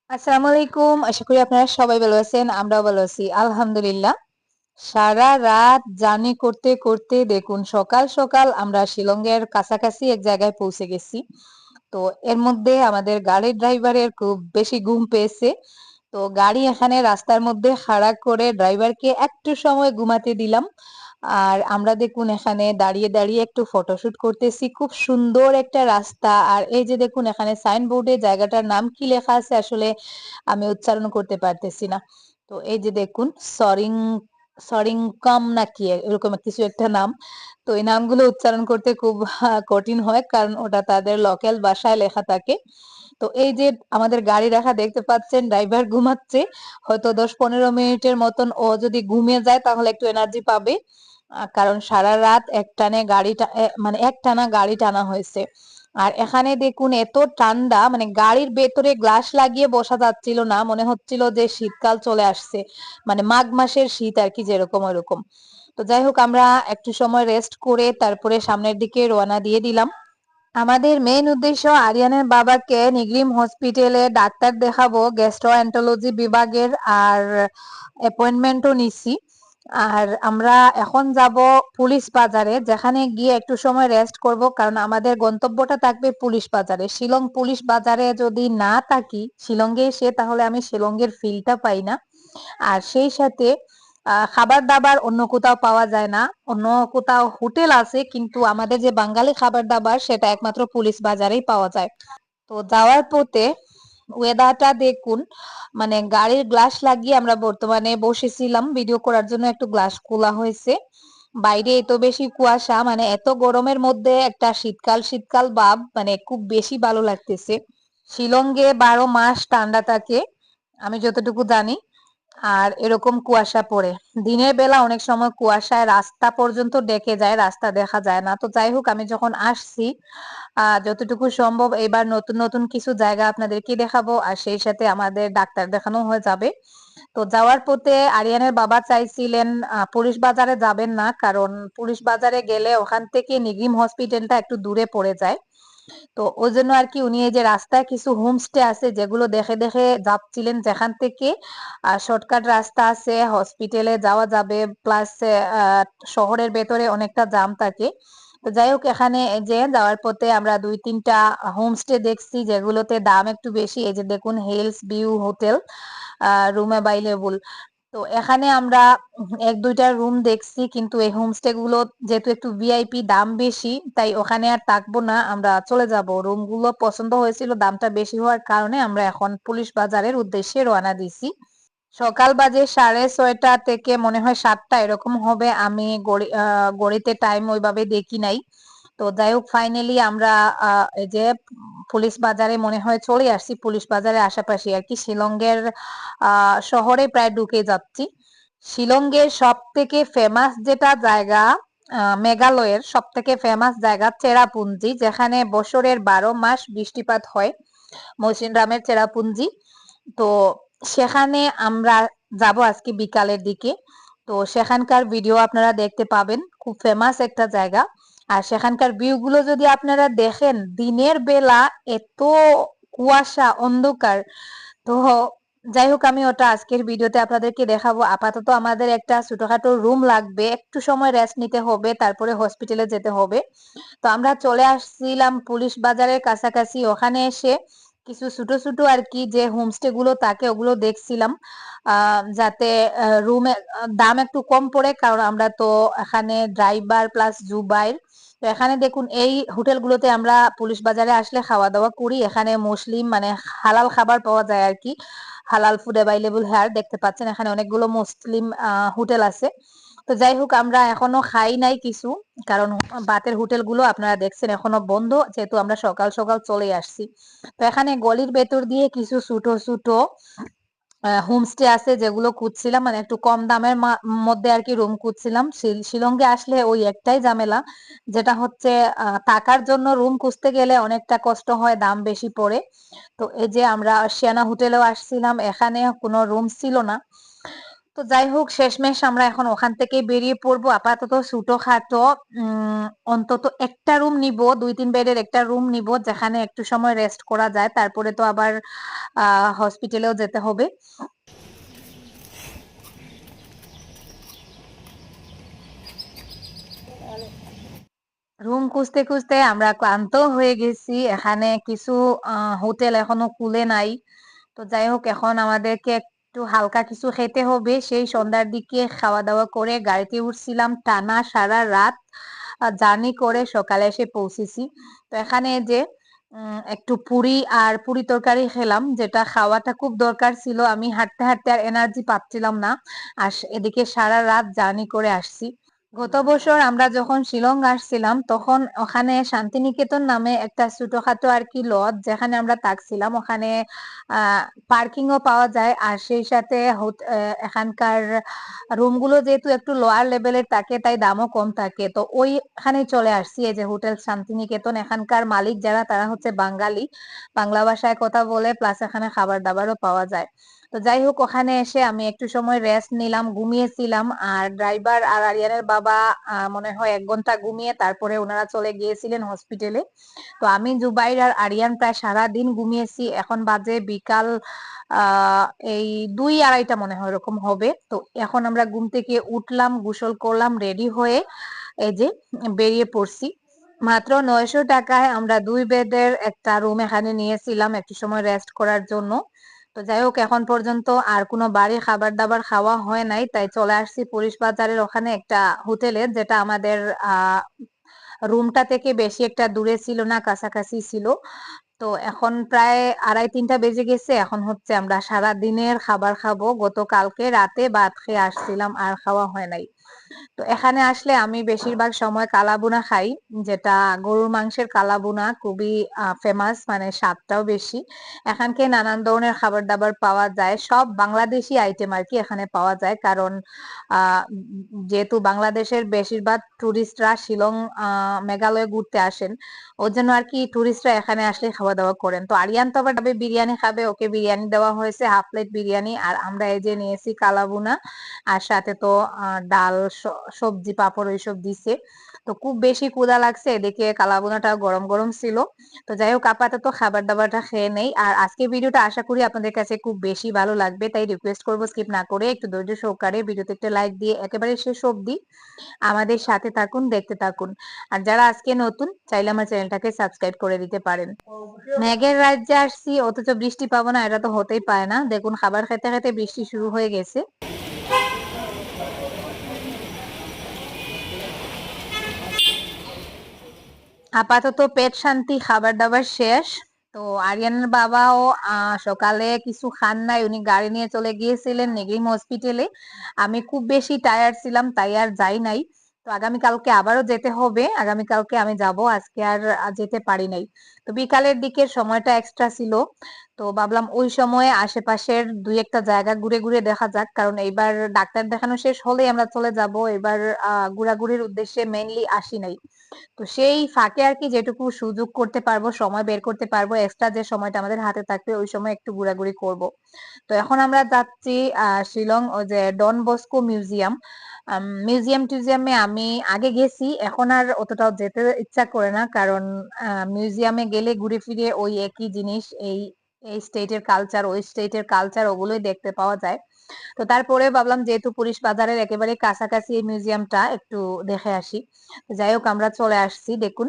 আসসালামু আলাইকুম। আশা করি আপনারা সবাই ভালো আছেন। আমরাও ভালো আছি। আলহামদুলিল্লাহ। সারা রাত জার্নি করতে করতে দেখুন সকাল সকাল আমরা শিলংয়ের কাছাকাছি এক জায়গায় পৌঁছে গেছি। তো এর মধ্যে আমাদের গাড়ির ড্রাইভারের খুব বেশি ঘুম পেয়েছে। তো গাড়ি এখানে রাস্তার মধ্যে খাড়া করে ড্রাইভারকে একটু সময় ঘুমাতে দিলাম। আর আমরা দেখুন এখানে দাঁড়িয়ে দাঁড়িয়ে একটু ফটোশুট করতেছি। খুব সুন্দর একটা রাস্তা। আর এই যে দেখুন এখানে সাইনবোর্ডে জায়গাটার নাম কি লেখা আছে আসলে আমি উচ্চারণ করতে পারতেছি না। তো এই যে দেখুন সরিং সরিংকাম নাকি এরকম কিছু একটা নাম। তো এই নামগুলো উচ্চারণ করতে খুব কঠিন হয় কারণ ওটা তাদের লোকাল ভাষায় লেখা থাকে। তো এই যে আমাদের গাড়ি রাখা দেখতে পাচ্ছেন ড্রাইভার ঘুমাচ্ছে। হয়তো ১০-১৫ মিনিটের মতন ও যদি ঘুমিয়ে যায় তাহলে একটু এনার্জি পাবে। কারণ সারা রাত একটানে মানে একটানা গাড়ি টানা হয়েছে। আর এখানে দেখুন এত ঠান্ডা মানে গাড়ির ভেতরে গ্লাস লাগিয়ে বসা যাচ্ছিল না, মনে হচ্ছিল যে শীতকাল চলে আসছে, মানে মাঘ মাসের শীত আর কি যেরকম ওইরকম। তো যাই হোক আমরা একটু সময় রেস্ট করে তারপরে সামনের দিকে রওনা দিয়ে দিলাম। আমাদের মেইন উদ্দেশ্য আরিয়ানের বাবাকে নিগরিম হসপিটালে ডাক্তার দেখাবো গ্যাস্ট্রোএন্টারোলজি বিভাগের। আর অ্যাপয়েন্টমেন্টও নিছি। আর আমরা এখন যাব পুলিশ বাজারে, যেখানে গিয়ে একটু সময় রেস্ট করব কারণ আমাদের গন্তব্যটা থাকবে পুলিশ বাজারে। শিলং পুলিশ বাজারে যদি না থাকি শিলংয়ে এসে তাহলে আমি শিলংয়ের ফিলটা পাই না। আর সেই সাথে খাবার দাবার অন্য কোথাও পাওয়া যায় না। অন্য কোথাও হোটেল আছে কিন্তু আমাদের যে বাঙালি খাবার দাবার সেটা একমাত্র পুলিশ বাজারেই পাওয়া যায়। তো যাওয়ার পথে ওয়েদারটা দেখুন, মানে গাড়ির গ্লাস লাগিয়ে আমরা বর্তমানে বসেছিলাম ভিডিও করার জন্য, একটু গ্লাস খোলা হয়েছে। বাইরে এত বেশি কুয়াশা, মানে এত গরমের মধ্যে একটা শীতকাল শীতকাল ভাব, মানে খুব বেশি ভালো লাগতেছে। শিলংয়ে ১২ মাস ঠান্ডা থাকে আমি যতটুকু জানি। আর এরকম কুয়াশা পড়ে দিনের বেলা, অনেক সময় কুয়াশায় রাস্তা পর্যন্ত ডেকে যায়, রাস্তা দেখা যায় না। তো যাই হোক আমি যখন আসছি যতটুকু সম্ভব এবার নতুন নতুন কিছু জায়গা আপনাদেরকে দেখাবো আর সেই সাথে আমাদের ডাক্তার দেখানো হয়ে যাবে। তো যাওয়ার পথে আরিয়ানের বাবা চাইছিলেন পুলিশ বাজারে যাবেন না, কারণ পুলিশ বাজারে গেলে ওখান থেকে নিগিম হসপিটালটা একটু দূরে পড়ে যায়। তো ওই জন্য আর কি উনি এই যে রাস্তায় কিছু হোমস্টে আছে যেগুলো দেখে দেখে যাচ্ছিলেন, যেখান থেকে শর্টকাট রাস্তা আছে, হসপিটালে যাওয়া যাবে, প্লাস শহরের ভেতরে অনেকটা জাম থাকে। তো যাই হোক এখানে এই যে যাওয়ার পথে আমরা ২-৩টা হোমস্টে দেখছি যেগুলোতে দাম একটু বেশি। এই যে দেখুন hills view hotel, room available. তো এখানে আমরা ১-২টা রুম দেখছি কিন্তু এই হোমস্টে গুলো যেহেতু একটু ভিআইপি, দাম বেশি, তাই ওখানে আর থাকবো না, আমরা চলে যাব। রুম গুলো পছন্দ হয়েছিল, দামটা বেশি হওয়ার কারণে আমরা এখন পুলিশ বাজারের উদ্দেশ্যে রওনা দিছি। সকাল বাজে 6:30 থেকে মনে হয় 7টা এরকম হবে, আমি ঘড়িতে টাইম ওইভাবে দেখি নাই। তো যাই হোক ফাইনালি আমরা এই যে পুলিশ বাজারে মনে হয় চলে আসছি, পুলিশ বাজারের আশেপাশে আর কি, শিলংয়ের শহরে প্রায় ঢুকে যাচ্ছি। শিলংয়ের সব থেকে ফেমাস যেটা জায়গা, মেঘালয়ের সব থেকে ফেমাস জায়গা চেরাপুঞ্জি, যেখানে বছরের ১২ মাস বৃষ্টিপাত হয়, মৌসিনরামের চেরাপুঞ্জি। তো সেখানে আমরা যাব আজকে বিকালের দিকে। তো সেখানকার ভিডিও আপনারা দেখতে পাবেন, খুব ফেমাস একটা জায়গা। আর সেখানকার ভিউ গুলো যদি আপনারা দেখেন দিনের বেলা, এত কুয়াশা অন্ধকার। তো যাই হোক আমি ওটা আজকের ভিডিওতে আপনাদেরকে দেখাবো। আপাতত আমাদের একটা ছোটখাটো রুম লাগবে, একটু সময় রেস্ট নিতে হবে, তারপরে হসপিটালে যেতে হবে। তো আমরা চলে আসছিলাম পুলিশ বাজারের কাছাকাছি, ওখানে এসে কিছু ছোট ছোট আর কি যে হোমস্টে গুলো থাকে ওগুলো দেখছিলাম, যাতে রুমে দাম একটু কম পড়ে, কারণ আমরা তো এখানে ড্রাইভার প্লাস জুবাইর। তো এখানে দেখুন এই হোটেল গুলোতে আমরা পুলিশ বাজারে আসলে খাওয়া দাওয়া করি, এখানে মুসলিম মানে হালাল খাবার পাওয়া যায় আর কি, হালাল ফুড অ্যাভাইলেবল হেয়ার। দেখতে পাচ্ছেন এখানে অনেকগুলো মুসলিম হোটেল আছে। তো যাই হোক আমরা এখনো খাই নাই কিছু, কারণ বাতের হোটেল গুলো আপনারা দেখছেন এখনো বন্ধ, যেহেতু আমরা সকাল সকাল চলে আসছি। তো এখানে গলির ভেতর দিয়ে কিছু ছোট ছোট হোমস্টে আছে যেগুলো খুঁজছিলাম, মানে একটু কম দামের মধ্যে আর কি রুম খুঁজছিলাম। শিলংয়ে আসলে ওই একটাই ঝামেলা, যেটা হচ্ছে থাকার জন্য রুম খুঁজতে গেলে অনেকটা কষ্ট হয়, দাম বেশি পড়ে। তো এই যে আমরা শিয়ানা হোটেলেও আসছিলাম, এখানে কোনো রুম ছিল না। তো যাই হোক, শেষমেশ আমরা এখন ওখান থেকে বেরিয়ে পড়বো। আপাতত ছোটখাটো অন্তত একটা রুম নিব, 2-3 বেডের একটা রুম নিব, যেখানে একটু সময় রেস্ট করা যায়। তারপরে তো আবার হসপিটালেও যেতে হবে। রুম খুঁজতে খুঁজতে আমরা ক্লান্ত হয়ে গেছি। এখানে কিছু হোটেল এখনো খুলে নাই। তো যাই হোক, এখন আমাদেরকে একটু হালকা কিছু খেতে হবে। সেই সন্ধ্যার দিকে খাওয়া দাওয়া করে গাড়িতে উঠছিলাম, টানা সারা রাত জার্নি করে সকালে এসে পৌঁছেছি। তো এখানে যে একটু পুরি আর পুরি তরকারি খেলাম, যেটা খাওয়াটা খুব দরকার ছিল। আমি হাঁটতে হাঁটতে আর এনার্জি পাচ্ছিলাম না। আর এদিকে সারা রাত জার্নি করে আসছি। গত বছর আমরা যখন শিলং আসছিলাম, তখন ওখানে শান্তিনিকেতন নামে একটা ছোটখাটো আর কি লজ, যেখানে আমরা থাকছিলাম, ওখানে পার্কিং ও পাওয়া যায়। আর সেই সাথে এখানকার রুমগুলো যেহেতু একটু লোয়ার লেভেলের থাকে, তাই দামও কম থাকে। তো ওইখানে চলে আসছি, এই যে হোটেল শান্তিনিকেতন। এখানকার মালিক যারা, তারা হচ্ছে বাঙালি, বাংলা ভাষায় কথা বলে, প্লাস এখানে খাবার দাবারও পাওয়া যায়। তো যাই হোক, ওখানে এসে আমি একটু সময় রেস্ট নিলাম, ঘুমিয়েছিলাম। আর ড্রাইভার আর আরিয়ানের বাবা মনে হয় 1 ঘন্টা ঘুমিয়ে তারপরে ওনারা চলে গিয়েছিলেন হসপিটালে। তো আমি, জুবাইর আর আরিয়ান প্রায় সারাদিন ঘুমিয়েছি। এখন বাজে বিকাল আহ এই 2-2:30 মনে হয় এরকম হবে। তো এখন আমরা ঘুম থেকে উঠলাম, গোসল করলাম, রেডি হয়ে এই যে বেরিয়ে পড়ছি। মাত্র 900 টাকায় আমরা 2 বেডের একটা রুম এখানে নিয়েছিলাম একটু সময় রেস্ট করার জন্য। তো যাই হোক, এখন পর্যন্ত আর কোনো বাড়ি খাবার দাবার খাওয়া হয় নাই, তাই চলে আসছি পুলিশ বাজারের ওখানে একটা হোটেলে, যেটা আমাদের রুমটা থেকে বেশি একটা দূরে ছিল না, কাছাকাছি ছিল। তো এখন প্রায় 2:30-3টা বেজে গেছে। এখন হচ্ছে আমরা সারা দিনের খাবার খাবো। গতকালকে রাতে ভাত খেয়ে আসছিলাম, আর খাওয়া হয় নাই। তো এখানে আসলে আমি বেশিরভাগ সময় কালাবুনা খাই, যেটা গরুর মাংসের কালাবুনা, খুবই ফেমাস, মানে স্বাদটাও বেশি। এখানকে নানান ধরনের খাবার দাবার পাওয়া যায়, সব বাংলাদেশি আইটেম আর কি এখানে পাওয়া যায়। কারণ যেহেতু বাংলাদেশের বেশিরভাগ টুরিস্টরা শিলং মেঘালয়ে ঘুরতে আসেন, ওর জন্য আর কি টুরিস্টরা এখানে আসলে খাওয়া দাওয়া করেন। তো আরিয়ান তো আবার বিরিয়ানি খাবে, ওকে বিরিয়ানি দেওয়া হয়েছে, হাফ প্লেট বিরিয়ানি। আর আমরা এই যে নিয়েছি কালাবুনা, আর সাথে তো ডাল, সবজি, পাপড় ওইসব দিছে। তো খুব বেশি ক্ষুধা লাগছে, এদিকে কালাবুনাটা গরম গরম ছিল। তো যাই হোক, আপাতত খাবার দাবারটা খেয়ে নেই। আর আজকে ভিডিওটা আশা করি আপনাদের কাছে খুব বেশি ভালো লাগবে, তাই রিকোয়েস্ট করবো স্কিপ না করে একটু ধৈর্য সহকারে ভিডিওতে একটা লাইক দিয়ে একেবারে শেষ অবধি আমাদের সাথে থাকুন, দেখতে থাকুন। আর যারা আজকে নতুন, চাইলে আমার চ্যানেলটাকে সাবস্ক্রাইব করে দিতে পারেন। মেঘের রাজ্যে আসছি, অথচ বৃষ্টি পাবো না, এটা তো হতেই পারে না। দেখুন, খাবার খেতে খেতে বৃষ্টি শুরু হয়ে গেছে। আপাতত পেট শান্তি, খাবার দাবার শেষ। তো আরিয়ানের বাবাও সকালে কিছু খান নাই, উনি গাড়ি নিয়ে চলে গিয়েছিলেন নেগরিম হসপিটালে। আমি খুব বেশি টায়ার্ড ছিলাম, তাই আর যাই নাই। তো আগামীকালকে আবারও যেতে হবে, আগামীকালকে আমি যাব, আজকে আর যেতে পারি নাই। তো বিকালের দিকের সময়টা এক্সট্রা ছিল, তো ভাবলাম ওই সময়ে আশেপাশের 2-1টা জায়গা ঘুরে ঘুরে দেখা যাক। কারণ এইবার ডাক্তার দেখানো শেষ হলেই আমরা চলে যাব। এবার ঘোরাঘুরির উদ্দেশ্যে মেইনলি আসি নাই। তো সেই ফাঁকে আর কি যেটুকু সুযোগ করতে পারবো, সময় বের করতে পারবো, এক্সট্রা যে সময়টা আমাদের হাতে থাকবে, ওই সময় একটু ঘোরাঘুরি করব। তো এখন আমরা যাচ্ছি শিলং, ওই যে ডন বস্কো মিউজিয়াম। মিউজিয়ামে আমি আগে গেছি, এখন আর অতটাও যেতে ইচ্ছা করে না। কারণ মিউজিয়ামে গেলে ঘুরে ফিরে ওই একই জিনিস, এই এই স্টেটের কালচার, ওই স্টেটের কালচার, ওগুলোই দেখতে পাওয়া যায়। তো তারপরে ভাবলাম, যেহেতু পুলিশ বাজারের একেবারে কাছাকাছি এই মিউজিয়ামটা, একটু দেখে আসি। যাই হোক, আমরা চলে আসছি, দেখুন।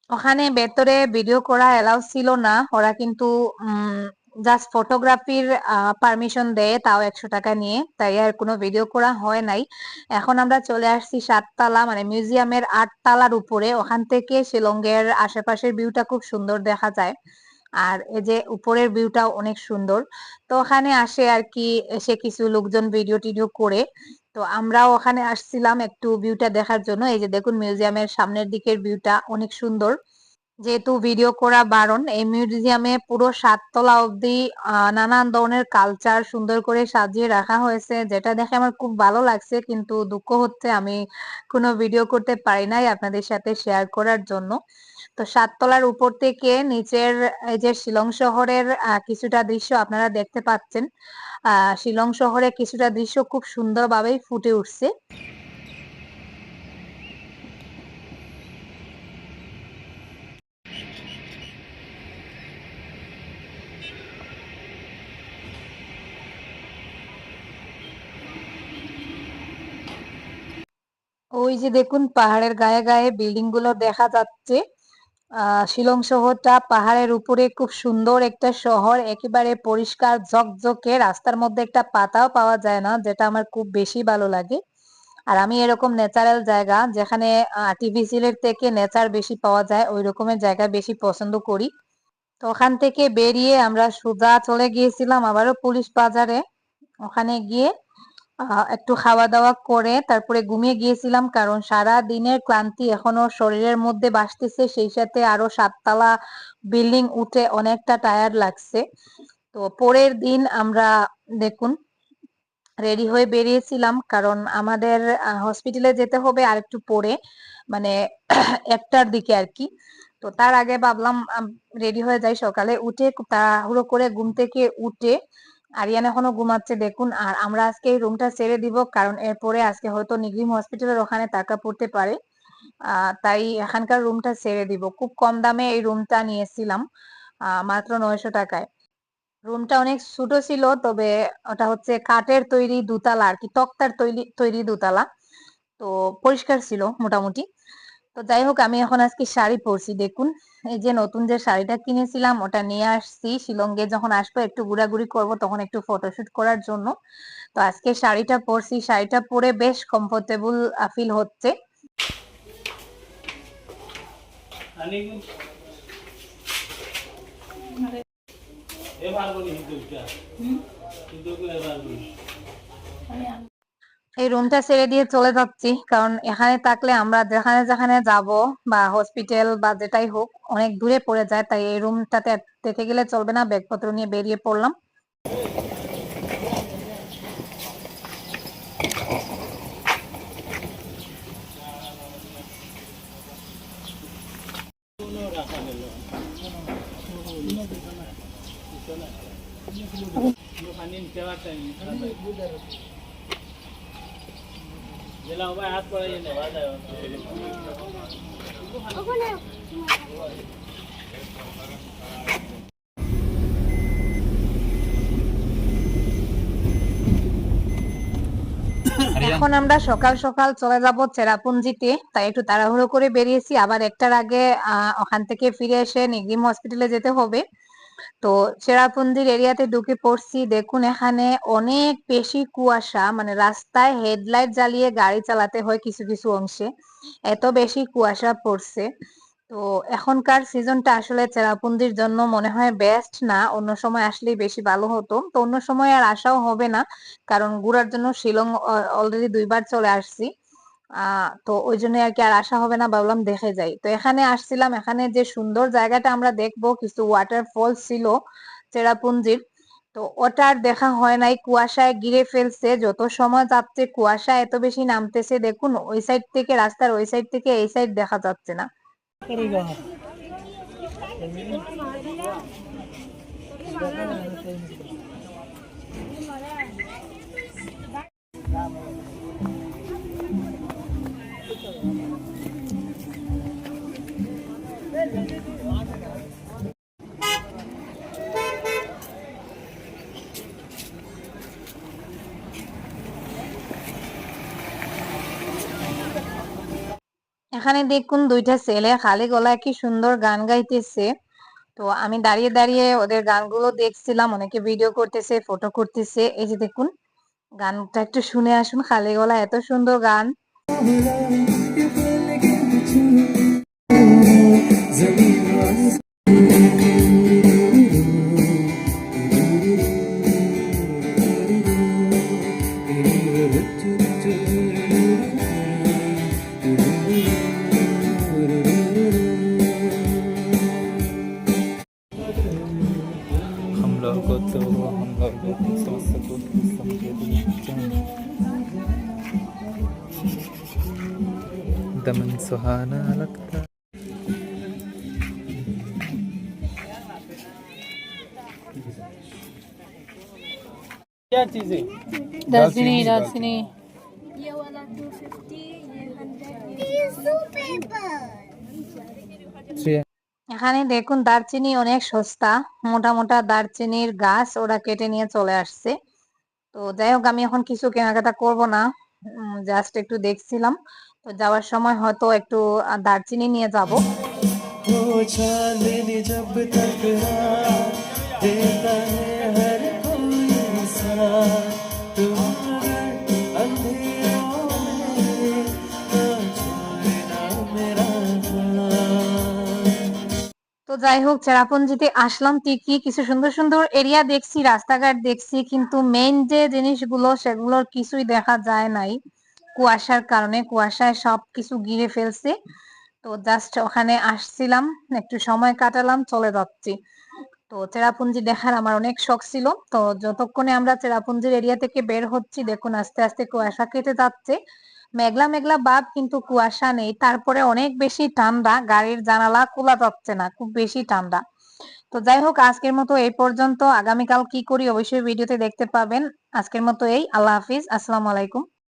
ওখানে ভেতরে ভিডিও করা এলাও ছিল না, ওরা কিন্তু জাস্ট ফটোগ্রাফির পারমিশন দেয়, তাও 100 টাকা নিয়ে, তাই আর কোনো ভিডিও করা হয় নাই। এখন আমরা চলে আসছি 7 তলা, মানে মিউজিয়ামের 8 তলার উপরে। ওখান থেকে শিলংয়ের আশেপাশের ভিউটা খুব সুন্দর দেখা যায়। আর এই যে উপরের ভিউটাও অনেক সুন্দর। তো ওখানে আসে আর কি, এসে কিছু লোকজন ভিডিও টিডিও করে। তো তো আমরাও ওখানে আসছিলাম একটু ভিউটা দেখার জন্য। এই যে দেখুন মিউজিয়ামের সামনের দিকের ভিউটা অনেক সুন্দর। যেহেতু ভিডিও করা বারণ, এই মিউজিয়ামে পুরো ৭ তলা অবধি নানান ধরনের কালচার সুন্দর করে সাজিয়ে রাখা হয়েছে, যেটা দেখে আমার খুব ভালো লাগছে। কিন্তু দুঃখ হচ্ছে আমি কোনো ভিডিও করতে পারি নাই আপনাদের সাথে শেয়ার করার জন্য। তো ৭ তলার উপর থেকে নিচের এই যে শিলং শহরের কিছুটা দৃশ্য আপনারা দেখতে পাচ্ছেন। শিলং শহরে কিছুটা দৃশ্য খুব সুন্দরভাবেই ফুটে উঠছে। ওই যে দেখুন পাহাড়ের গায়ে গায়ে বিল্ডিং গুলো দেখা যাচ্ছে। শিলং শহরটা পাহাড়ের উপরে খুব সুন্দর একটা শহর, একেবারে পরিষ্কার ঝকঝকে, রাস্তার মধ্যে একটা পাতাও পাওয়া যায় না, যেটা আমার খুব বেশি ভালো লাগে। আর আমি এরকম ন্যাচারাল জায়গা যেখানে আর্টিফিশিয়ালের থেকে নেচার বেশি পাওয়া যায় ওই রকমের জায়গা বেশি পছন্দ করি। তো ওখান থেকে বেরিয়ে আমরা সোজা চলে গিয়েছিলাম আবারও পুলিশ বাজারে। ওখানে গিয়ে একটু খাওয়া-দাওয়া করে তারপরে ঘুমিয়ে গিয়েছিলাম, কারণ সারা দিনের ক্লান্তি এখনো শরীরের মধ্যে ভাসতেছে, সেই সাথে আরো ৭ তলা বিল্ডিং উঠে অনেকটা টায়ার্ড লাগছে। তো পরের দিন আমরা দেখুন রেডি হয়ে বেরিয়েছিলাম, কারণ আমাদের হসপিটালে যেতে হবে আরেকটু পরে, মানে ১টার দিকে আরকি। তো তার আগে ভাবলাম রেডি হয়ে যাই। সকালে উঠে তাড়াহুড়ো করে ঘুম থেকে উঠে আরিয়ান এখনো ঘুমাচ্ছে দেখুন। আর আমরা আজকে এই রুমটা ছেড়ে দিব, কারণ এরপরে আজকে হয়তো নিগরিম হসপিটালের ওখানে টাকা পড়তে পারে। তাই এখানকার রুমটা ছেড়ে দিব। খুব কম দামে এই রুমটা নিয়েছিলাম, মাত্র ৯০০ টাকায়। রুমটা অনেক ছোট ছিল, তবে ওটা হচ্ছে কাঠের তৈরি দোতলা আরকি, তক্তার তৈরি দোতলা। তো পরিষ্কার ছিল মোটামুটি। তো যাই হোক, আমি এখন আজকে শাড়ি পরছি দেখুন। এই যে নতুন যে শাড়িটা কিনেছিলাম ওটা নিয়ে আসছি, শিলংয়ে যখন আসবো একটু ঘোরাঘুরি করব, তখন একটু ফটোশুট করার জন্য। তো আজকে শাড়িটা পরছি, শাড়িটা পরে বেশ কমফোর্টেবল ফিল হচ্ছে। এই রুমটা ছেড়ে দিয়ে চলে যাচ্ছি, কারণ এখানে থাকলে আমরা যেখানে যেখানে যাব বা হসপিটাল বা যেটাই হোক অনেক দূরে পড়ে যায়, তাই এই রুমটাতে থেকে গেলে চলবে না। ব্যাগপত্র নিয়ে বেরিয়ে পড়লাম। এখন আমরা সকাল সকাল চলে যাব চেরাপুঞ্জিতে, তাই একটু তাড়াহুড়ো করে বেরিয়েছি। আবার ১টার আগে ওখান থেকে ফিরে এসে নিগরিম হসপিটালে যেতে হবে। তো চেরাপুঞ্জির এরিয়াতে ঢুকে পড়ছি, দেখুন এখানে অনেক বেশি কুয়াশা, মানে রাস্তায় হেডলাইট জ্বালিয়ে গাড়ি চালাতে হয় কিছু কিছু অংশে, এত বেশি কুয়াশা পড়ছে। তো এখনকার সিজনটা আসলে চেরাপুঞ্জির জন্য মনে হয় বেস্ট না, অন্য সময় আসলেই বেশি ভালো হতো। তো অন্য সময় আর আসাও হবে না, কারণ ঘোরার জন্য শিলং অলরেডি ২ বার চলে আসছি। তো ওই জন্য আর কি আর আসা হবে না, ভাবলাম দেখে যাই। তো এখানে আসছিলাম, এখানে যে সুন্দর জায়গাটা আমরা দেখবো, কিছু ওয়াটারফল ছিল চেরাপুঞ্জির, তো ওটা আর দেখা হয় নাই, কুয়াশায় ঘিরে ফেলছে। যত সময় যাচ্ছে কুয়াশা এত বেশি নামতেছে, দেখুন ওই সাইড থেকে, রাস্তার ওই সাইড থেকে এই সাইড দেখা যাচ্ছে না। এখানে দেখুন ২টা ছেলে খালি গলায় কি সুন্দর গান গাইতেছে। তো আমি দাঁড়িয়ে দাঁড়িয়ে ওদের গানগুলো দেখছিলাম, অনেকে ভিডিও করতেছে, ফটো করতেছে। এই যে দেখুন গানটা একটু শুনে আসুন, খালি গলায় এত সুন্দর গান। दमन सुहाना लगता। क्या चीजें? दालचीनी दालचीनी ये वाला 250, ये 100, ये এখানে দেখুন দারচিনি অনেক সস্তা, মোটা মোটা দারচিনির গাছ ওরা কেটে নিয়ে চলে আসছে। তো যাই হোক আমি এখন কিছু কেনাকাটা করব না, জাস্ট একটু দেখছিলাম। তো যাওয়ার সময় হয়তো একটু দারচিনি নিয়ে যাব। वो चांदनी जब तक देता है हर कोई साथ, तुम अगर अंधेरों में ना छोड़ना मेरा हाथ। তো যাই হোক চেরাপুঞ্জিতে আসলাম ঠিকই, কিছু সুন্দর সুন্দর এরিয়া দেখছি, রাস্তাঘাট দেখছি, কিন্তু মেইন যে জিনিসগুলো সেগুলোর কিছুই দেখা যায় নাই কুয়াশার কারণে। কুয়াশায় সবকিছু ঘিরে ফেলছে। তো জাস্ট ওখানে আসছিলাম, একটু সময় কাটালাম, চলে যাচ্ছি। তো চেরাপুঞ্জি দেখার আমার অনেক শখ ছিল। তো যতক্ষণে আমরা চেরাপুঞ্জির এরিয়া থেকে বের হচ্ছি দেখুন আস্তে আস্তে কুয়াশা কেটে যাচ্ছে, মেঘলা মেঘলা ভাব কিন্তু কুয়াশা নেই, তারপরে অনেক বেশি ঠান্ডা, গাড়ির জানালা খোলা যাচ্ছে না, খুব বেশি ঠান্ডা। তো যাই হোক আজকের মতো এই পর্যন্ত, আগামীকাল কি করি অবশ্যই ভিডিওতে দেখতে পাবেন। আজকের মতো এই, আল্লাহ হাফিজ, আসসালামু আলাইকুম।